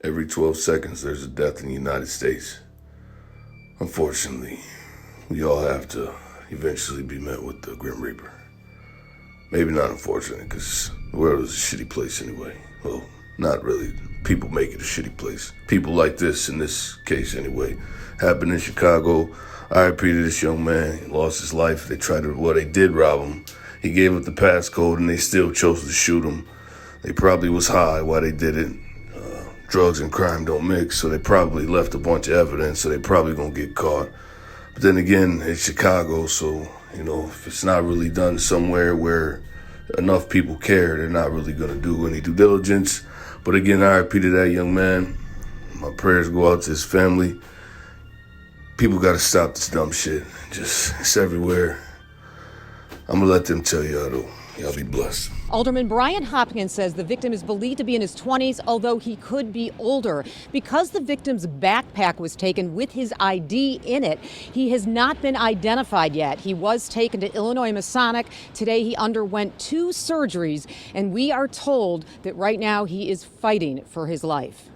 Every 12 seconds, there's a death in the United States. Unfortunately, we all have to eventually be met with the Grim Reaper. Maybe not unfortunately, because the world is a shitty place anyway. Well, not really. People make it a shitty place. People like this, in this case anyway, happened in Chicago. RIP to this young man. He lost his life. They did rob him. He gave up the passcode and they still chose to shoot him. They probably was high while they did it. Drugs and crime don't mix, so they probably left a bunch of evidence, so they probably gonna get caught. But then again, it's Chicago, so, if it's not really done somewhere where enough people care, they're not really gonna do any due diligence. But again, I repeated that young man. My prayers go out to his family. People gotta stop this dumb shit. It's everywhere. I'm gonna let them tell y'all though. Y'all be blessed. Alderman Brian Hopkins says the victim is believed to be in his 20s, although he could be older. Because the victim's backpack was taken with his ID in it, he has not been identified yet. He was taken to Illinois Masonic. Today he underwent 2 surgeries, and we are told that right now he is fighting for his life.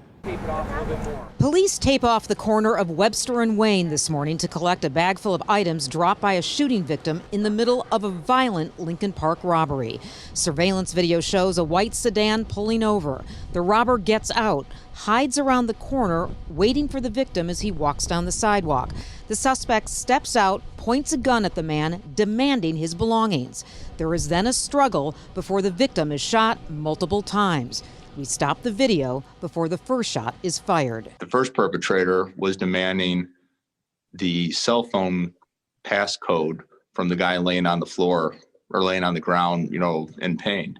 Police tape off the corner of Webster and Wayne this morning to collect a bag full of items dropped by a shooting victim in the middle of a violent Lincoln Park robbery. Surveillance video shows a white sedan pulling over. The robber gets out, hides around the corner, waiting for the victim as he walks down the sidewalk. The suspect steps out, points a gun at the man, demanding his belongings. There is then a struggle before the victim is shot multiple times. We stop the video before the first shot is fired. The first perpetrator was demanding the cell phone passcode from the guy laying on the floor or laying on the ground, in pain.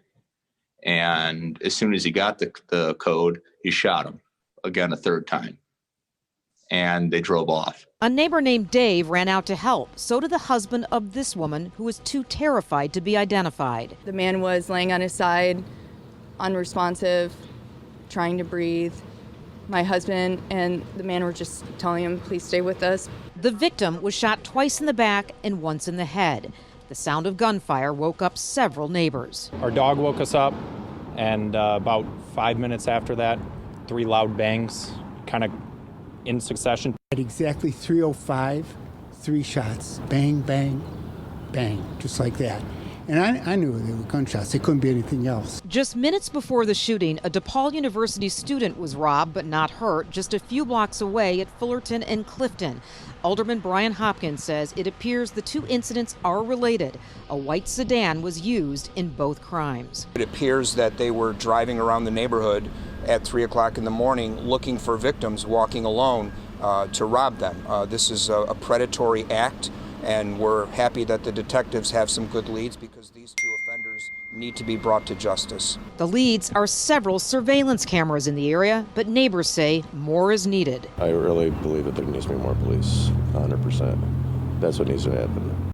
And as soon as he got the code, he shot him again a third time. And they drove off. A neighbor named Dave ran out to help. So did the husband of this woman, who was too terrified to be identified. The man was laying on his side, unresponsive, trying to breathe. My husband and the man were just telling him, please stay with us. The victim was shot twice in the back and once in the head. The sound of gunfire woke up several neighbors. Our dog woke us up, and about 5 minutes after that, 3 loud bangs, kind of in succession. At exactly 3:05, 3 shots, bang, bang, bang, just like that. And I knew they were gunshots. They couldn't be anything else. Just minutes before the shooting, a DePaul University student was robbed but not hurt just a few blocks away at Fullerton and Clifton. Alderman Brian Hopkins says it appears the 2 incidents are related. A white sedan was used in both crimes. It appears that they were driving around the neighborhood at 3 o'clock in the morning looking for victims walking alone to rob them. This is a predatory act. And we're happy that the detectives have some good leads because these 2 offenders need to be brought to justice. The leads are several surveillance cameras in the area, but neighbors say more is needed. I really believe that there needs to be more police, 100%. That's what needs to happen.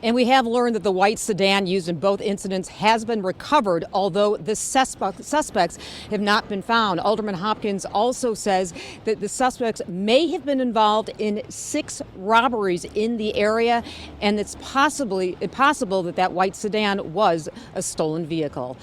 And we have learned that the white sedan used in both incidents has been recovered, although the suspects have not been found. Alderman Hopkins also says that the suspects may have been involved in 6 robberies in the area, and it's possible that that white sedan was a stolen vehicle.